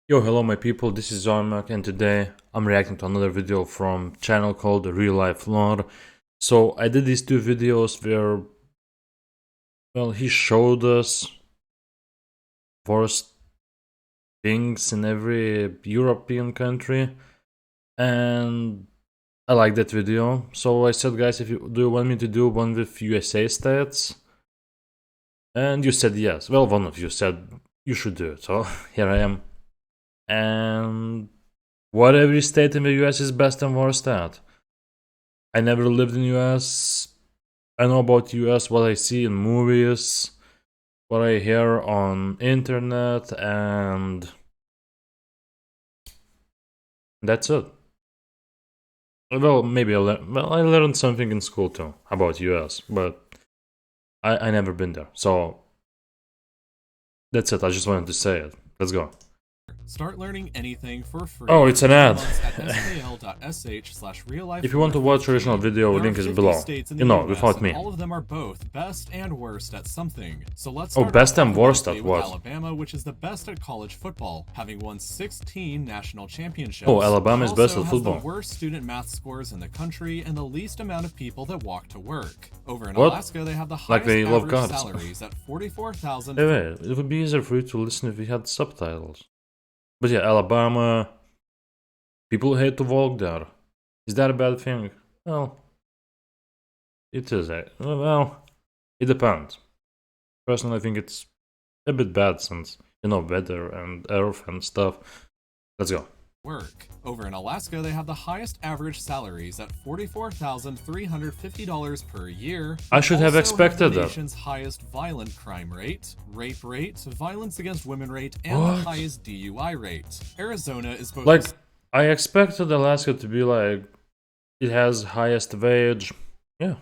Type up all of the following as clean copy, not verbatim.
Yo, hello my people, this is Ziomek and today I'm reacting to another video from channel called Real Life Lore. So I did these two videos where, well, he showed us worst things in every European country and I like that video. So I said, guys, do you want me to do one with USA stats? And you said yes. Well, one of you said you should do it, so here I am. And what every state in the US is best and worst at. I never lived in US. I know about US what I see in movies, what I hear on internet, and that's it. Well, maybe I learned something in school too about US, but I never been there. So that's it. I just wanted to say it. Let's go. Start learning anything for free. Oh, it's an ad. If you want to watch original video, link is below. You know, without me. All of them are both best and worst at something. So let's start best and worst at what? Alabama, which is the best at college football, having won 16 national championships. Oh, Alabama is best at football. The worst student math scores in the country and the least amount of people that walk to work. Over in What? Alaska, they have the like highest love average cars. salaries at $44,000. Wait, it would be easier for you to listen if we had subtitles. But yeah, Alabama, people hate to walk there. Is that a bad thing? Well, it is. Well, it depends. Personally, I think it's a bit bad since, you know, weather and earth and stuff. Let's go. Work. Over in Alaska, they have the highest average salaries at $44,350 per year. I should have expected that. The nation's highest violent crime rate, rape rate, violence against women rate, and what? The highest DUI rate. Arizona is both like I expected Alaska to be like it has highest wage. Yeah,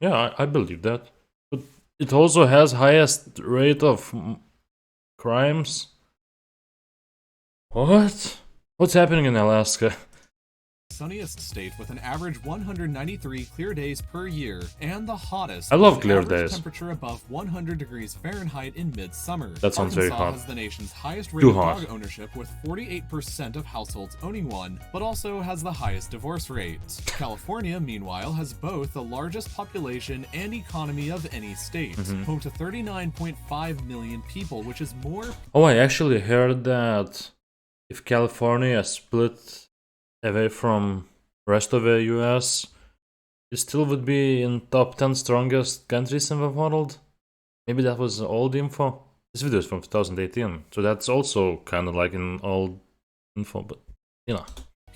I believe that. But it also has highest rate of crimes. What? What's happening in Alaska? Sunniest state with an average 193 clear days per year and the hottest. I love clear days. Temperature above 100 degrees Fahrenheit in midsummer. That sounds very hot. Has the nation's highest rate of dog ownership with 48% of households owning one, but also has the highest divorce rate. California, meanwhile, has both the largest population and economy of any state, home to 39.5 million people, which is more. Oh, I actually heard that if California split away from rest of the US, it still would be in top 10 strongest countries in the world. Maybe that was old info. This video is from 2018, so that's also kind of like an old info, but you know.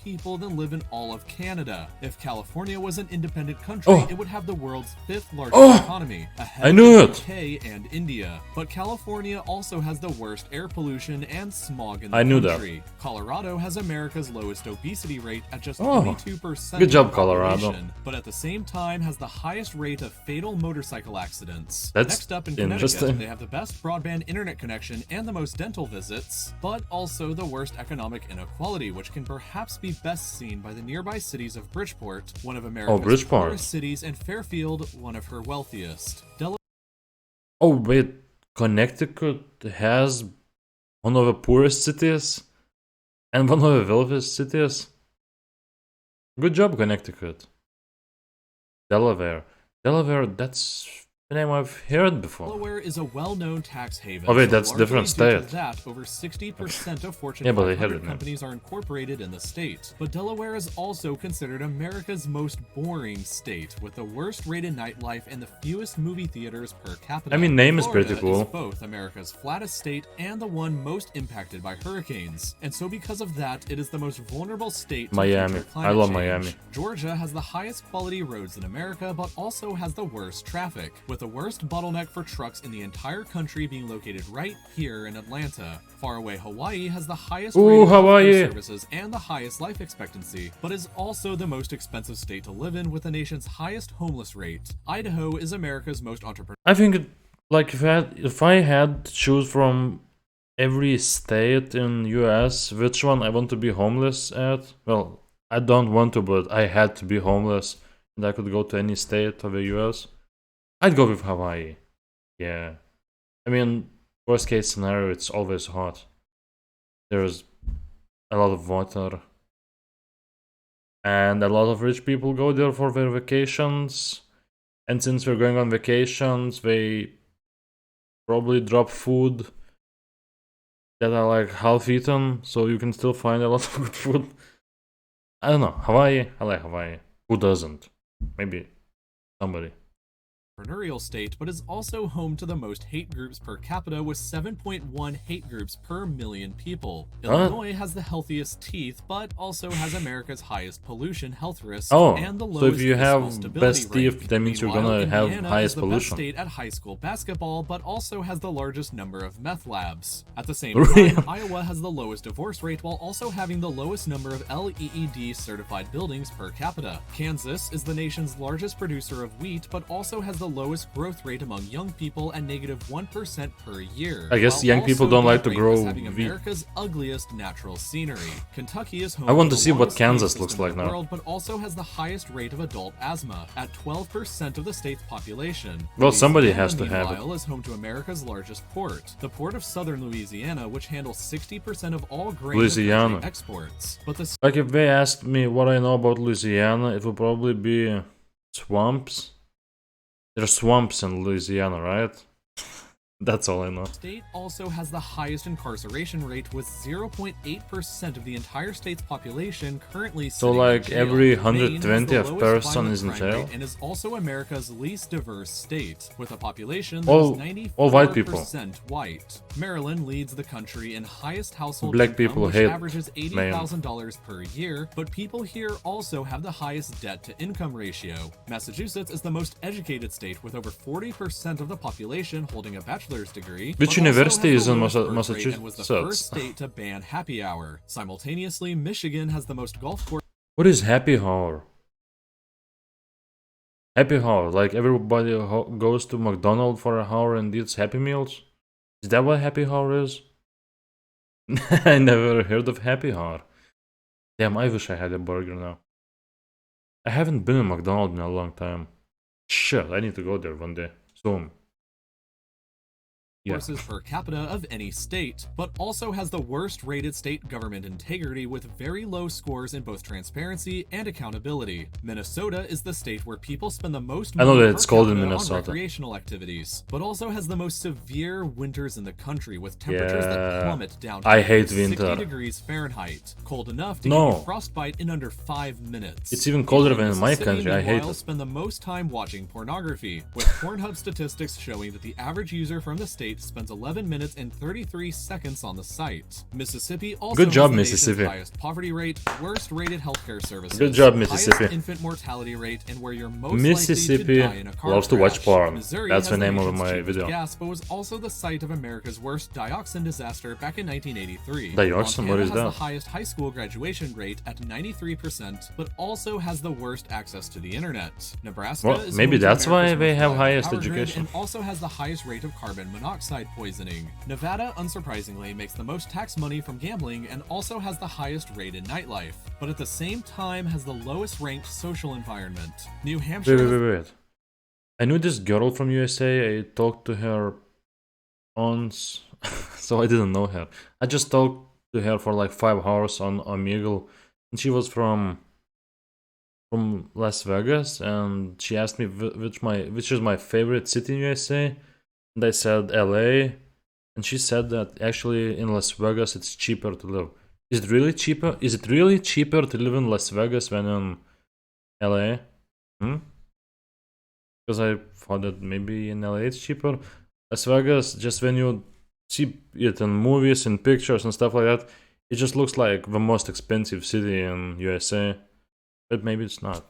People than live in all of Canada. If California was an independent country, it would have the world's 5th largest economy, ahead of the UK and India. But California also has the worst air pollution and smog in the country. That. Colorado has America's lowest obesity rate at just 22%. Good job, Colorado. But at the same time has the highest rate of fatal motorcycle accidents. That's next up in Connecticut, they have the best broadband internet connection and the most dental visits, but also the worst economic inequality, which can perhaps be best seen by the nearby cities of Bridgeport, one of America's poorest cities, and Fairfield, one of her wealthiest. Oh wait, Connecticut has one of the poorest cities and one of the wealthiest cities? Good job, Connecticut. Delaware, that's the name I've heard before. Delaware is a well-known tax haven. Oh wait, that's a different state. That, over 60% of Fortune 500 companies are incorporated in the state. But Delaware is also considered America's most boring state, with the worst-rated nightlife and the fewest movie theaters per capita. I mean, name Florida is pretty cool. Is both America's flattest state and the one most impacted by hurricanes. And so because of that, it is the most vulnerable state to Miami. I love Miami. Georgia has the highest quality roads in America, but also has the worst traffic, with the worst bottleneck for trucks in the entire country being located right here in Atlanta. Faraway Hawaii has the highest rate of services and the highest life expectancy, but is also the most expensive state to live in with the nation's highest homeless rate. Idaho is America's most entrepreneurial. I think, like, if I had to choose from every state in US, which one I want to be homeless at? Well, I don't want to, but I had to be homeless and I could go to any state of the US. I'd go with Hawaii. Yeah. I mean, worst case scenario, it's always hot. There's a lot of water. And a lot of rich people go there for their vacations. And since we're going on vacations, they probably drop food that are like half eaten, so you can still find a lot of good food. I don't know. Hawaii, I like Hawaii. Who doesn't? Maybe somebody. Entrepreneurial state, but is also home to the most hate groups per capita with 7.1 hate groups per million people. Illinois has the healthiest teeth, but also has America's highest pollution health risk and the lowest so if you fiscal have stability best teeth, rank. that means you're Meanwhile, gonna have Indiana highest is the pollution. best state at high school basketball, but also has the largest number of meth labs. At the same time, Iowa has the lowest divorce rate while also having the lowest number of LEED certified buildings per capita. Kansas is the nation's largest producer of wheat, but also has the lowest growth rate among young people at -1% per year. I guess young people don't like to grow having wheat. America's ugliest natural scenery. Kentucky is home I want to to the see what longest Kansas system looks in like the now. world, but also has the highest rate of adult asthma at 12% of the state's population. Well, somebody Louisiana, has to have it. meanwhile, is home to America's largest port, the port of southern Louisiana, which handles 60% of all grain Louisiana. exports. But the Like if they asked me what I know about Louisiana, it would probably be swamps. There's swamps in Louisiana, right? That's all I know. state also has the highest incarceration rate with 0.8% of the entire state's population currently So sitting like in jail. every Maine has the 120th lowest person violent is in crime jail? rate and is also America's least diverse state, with a population that All- is 94% all white people. white. Maryland leads the country in highest household Black income, people which hate averages $80,000 per year, but people here also have the highest debt-to-income ratio. Massachusetts is the most educated state with over 40% of the population holding a bachelor's degree. Which but also university has is the in lowest birth rate and was the Massachusetts? first state to ban happy hour. Simultaneously, Michigan has the most golf courses. What is happy hour? Happy hour, like everybody goes to McDonald's for an hour and eats Happy Meals? Is that what happy hour is? I never heard of happy hour. Damn, I wish I had a burger now. I haven't been in McDonald's in a long time. Shit, I need to go there one day. Soon. Yeah. Courses per capita of any state, but also has the worst rated state government integrity with very low scores in both transparency and accountability. Minnesota is the state where people spend the most I know money that it's per cold in capita on Minnesota. recreational activities, but also has the most severe winters in the country with temperatures Yeah, that plummet down to I hate 60 winter. degrees Fahrenheit, cold enough to No. give you frostbite in under 5 minutes. It's even colder People than in my Mississippi, country, I hate meanwhile, it. spend the most time watching pornography, with Pornhub statistics showing that the average user from the state spends 11 minutes and 33 seconds on the site. Mississippi also Good job, has the nation's Mississippi. highest poverty rate, worst rated healthcare services, Good job, highest Mississippi. infant mortality rate, and where you're most Mississippi likely to die in a car loves to watch crash. porn. Missouri That's has the name of nation's my cheapest video. Gas, but was also the site of America's worst dioxin disaster back in 1983. Dioxin? What Montana is has that? the highest high school graduation rate at 93%, but also has the worst access to the internet. Nebraska Well, is maybe home to that's why America's they most have reliable highest power grid education. and also has the highest rate of carbon monoxide poisoning. Nevada, unsurprisingly, makes the most tax money from gambling and also has the highest rate in nightlife, but at the same time has the lowest ranked social environment. New Hampshire Wait. I knew this girl from USA. I talked to her once, so I didn't know her. I just talked to her for like 5 hours on Omegle, and she was from Las Vegas, and she asked me which is my favorite city in USA, and I said LA, and she said that actually in Las Vegas it's cheaper to live. Is it really cheaper? Is it really cheaper to live in Las Vegas than in LA? Because I thought that maybe in LA it's cheaper. Las Vegas, just when you see it in movies and pictures and stuff like that, it just looks like the most expensive city in USA. But maybe it's not.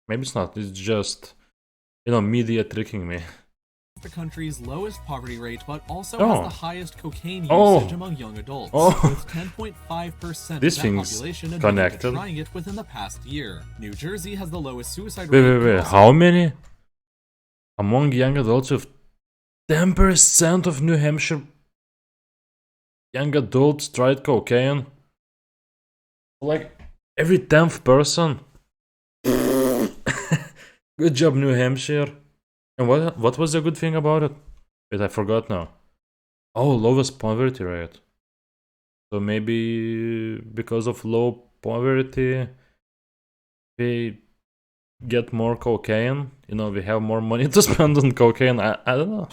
Maybe it's not. It's just, media tricking me. the country's lowest poverty rate, but also Oh. has the highest cocaine Oh. usage among young adults, Oh. with 10.5% This of that thing's population admitted connected. to trying it within the past year. New Jersey has the lowest suicide Wait, rate. wait. How many? Among young adults, with 10% of New Hampshire young adults tried cocaine. Like every 10th person. Good job, New Hampshire. And what was the good thing about it? Wait, I forgot now. Oh, lowest poverty rate. So maybe because of low poverty, we get more cocaine. You know, we have more money to spend on cocaine. I don't know.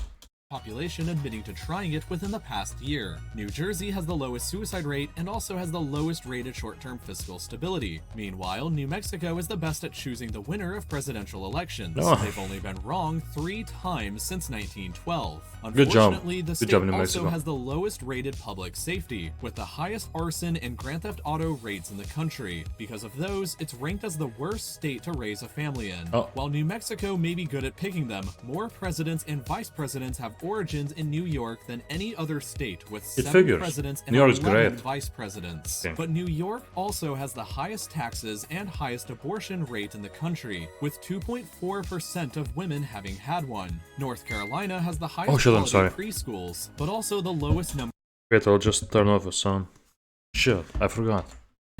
Population admitting to trying it within the past year. New Jersey has the lowest suicide rate and also has the lowest rated short-term fiscal stability. Meanwhile, New Mexico is the best at choosing the winner of presidential elections. Oh. They've only been wrong 3 times since 1912. Good job. Unfortunately, the Good state job, New also Mexico. has the lowest rated public safety, with the highest arson and grand theft auto rates in the country. Because of those, it's ranked as the worst state to raise a family in. Oh. While New Mexico may be good at picking them, more presidents and vice presidents have origins in New York than any other state, with 7 presidents and New York's 11 great. vice presidents. Okay. But New York also has the highest taxes and highest abortion rate in the country, with 2.4% of women having had one. North Carolina has the highest quality preschools, but also the lowest number. Wait, I'll just turn off the sound. Shit, I forgot.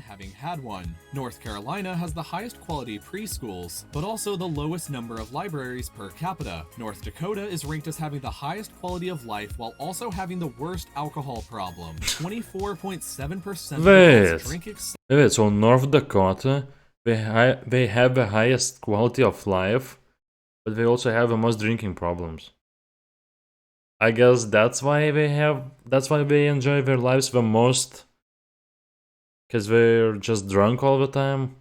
Having had one. North Carolina has the highest quality preschools, but also the lowest number of libraries per capita. North Dakota is ranked as having the highest quality of life while also having the worst alcohol problem. 24.7% of adults drink Wait, so North Dakota, they have the highest quality of life, but they also have the most drinking problems. I guess that's why they enjoy their lives the most. Because they're just drunk all the time.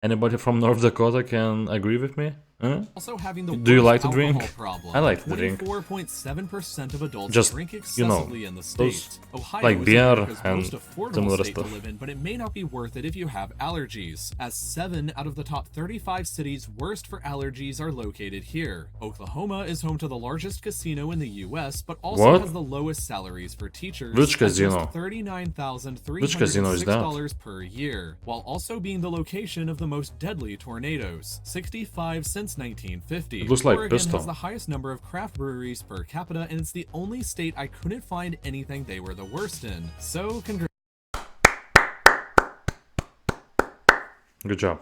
Anybody from North Dakota can agree with me? Huh? Also having the Do you like to drink? Problem. I like to drink. 24.7% of adults just, drink excessively in the state. Ohio like is beer America's and most affordable state to live in, but it may not be worth it if you have allergies, as 7 out of the top 35 cities worst for allergies are located here. Oklahoma is home to the largest casino in the US, but also has the lowest salaries for teachers. Which casino? $39,306 per year, while also being the location of the most deadly tornadoes. 65 since 1950. It looks like Oregon Pistol. has the highest number of craft breweries per capita, and it's the only state I couldn't find anything they were the worst in. So congrats. Good job.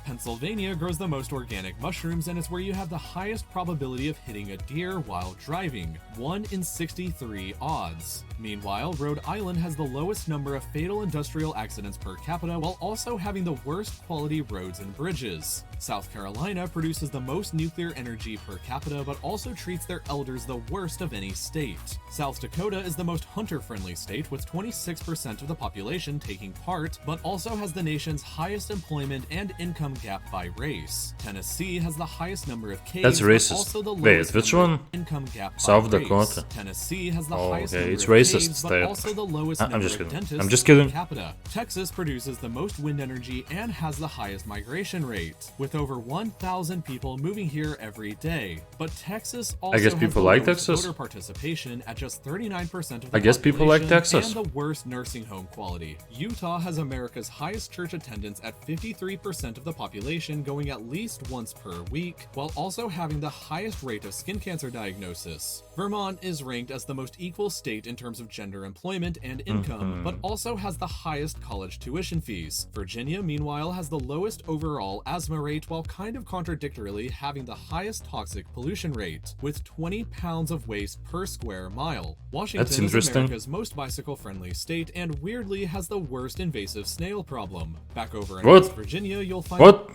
Pennsylvania grows the most organic mushrooms, and it's where you have the highest probability of hitting a deer while driving, 1 in 63 odds. Meanwhile, Rhode Island has the lowest number of fatal industrial accidents per capita while also having the worst quality roads and bridges. South Carolina produces the most nuclear energy per capita but also treats their elders the worst of any state. South Dakota is the most hunter-friendly state with 26% of the population taking part, but also has the nation's highest employment and income gap by race. Tennessee has the highest number of caves. That's racist. But also the Wait, which one? Income gap South by Dakota. Race. Tennessee has the highest number it's of racist caves, state. but also the lowest number just of kidding. dentists I'm just kidding. per capita. Texas produces the most wind energy and has the highest migration rate, with over 1,000 people moving here every day. But Texas also guess people like Texas. voter participation at just 39% of the I guess people like population Texas. and the worst nursing home quality. Utah has America's highest church attendance at 53% of the population going at least once per week, while also having the highest rate of skin cancer diagnosis. Vermont is ranked as the most equal state in terms of gender employment and income, but also has the highest college tuition fees. Virginia, meanwhile, has the lowest overall asthma rate while kind of contradictorily having the highest toxic pollution rate, with 20 pounds of waste per square mile. Washington is America's most bicycle-friendly state and weirdly has the worst invasive snail problem. Back over in West Virginia, you'll find... What?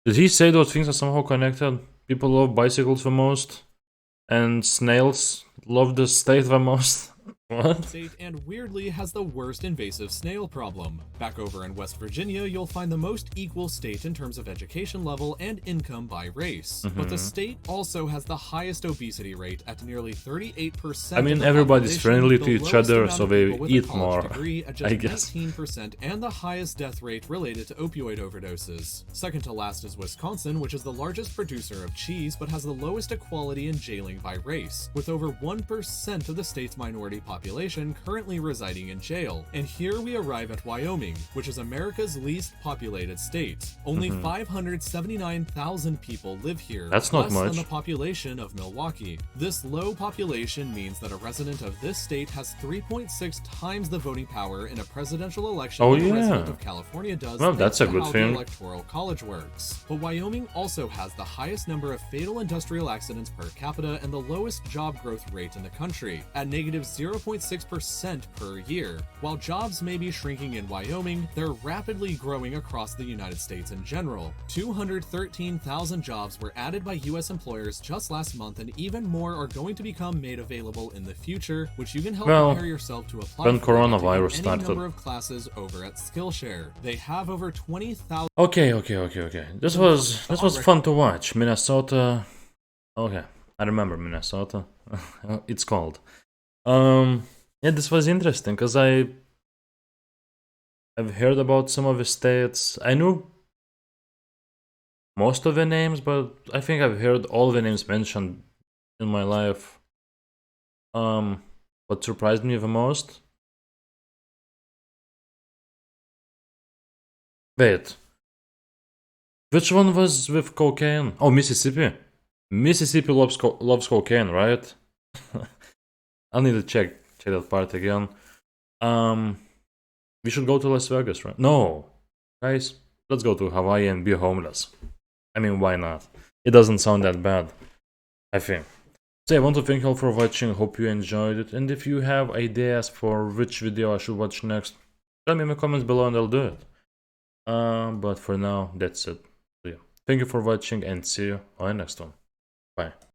Did he say those things are somehow connected? People love bicycles the most, and snails love the state the most? What? State and weirdly has the worst invasive snail problem. Back over in West Virginia, you'll find the most equal state in terms of education level and income by race. But the state also has the highest obesity rate at nearly 38%. I mean, everybody's friendly to each other, so they eat more, I guess. 19%, and the highest death rate related to opioid overdoses. Second to last is Wisconsin, which is the largest producer of cheese, but has the lowest equality in jailing by race, with over 1% of the state's minority population population currently residing in jail. And here we arrive at Wyoming, which is America's least populated state. Only 579,000 people live here, That's not less much. than the population of Milwaukee. This low population means that a resident of this state has 3.6 times the voting power in a presidential election Oh, than a yeah. resident of California does. Well, thanks that's a to good how thing. the Electoral College works. But Wyoming also has the highest number of fatal industrial accidents per capita and the lowest job growth rate in the country, at negative 0.6% per year. While jobs may be shrinking in Wyoming, they're rapidly growing across the United States in general. 213,000 jobs were added by U.S. employers just last month, and even more are going to become made available in the future, which you can help Well, prepare yourself to apply when for by taking coronavirus any started. number of classes over at Skillshare. They have over 20,000. Okay. This was fun to watch. Minnesota. Okay, I remember Minnesota. It's called. Yeah, this was interesting because I've heard about some of the states. I knew most of the names, but I think I've heard all the names mentioned in my life. What surprised me the most? Wait, which one was with cocaine? Oh, Mississippi. Mississippi loves cocaine, right? I'll need to check that part again. We should go to Las Vegas, right? No, guys, let's go to Hawaii and be homeless. I mean, why not? It doesn't sound that bad, I think. So I want to thank you all for watching. Hope you enjoyed it. And if you have ideas for which video I should watch next, tell me in the comments below and I'll do it. But for now, that's it. So yeah, thank you for watching and see you on the next one. Bye.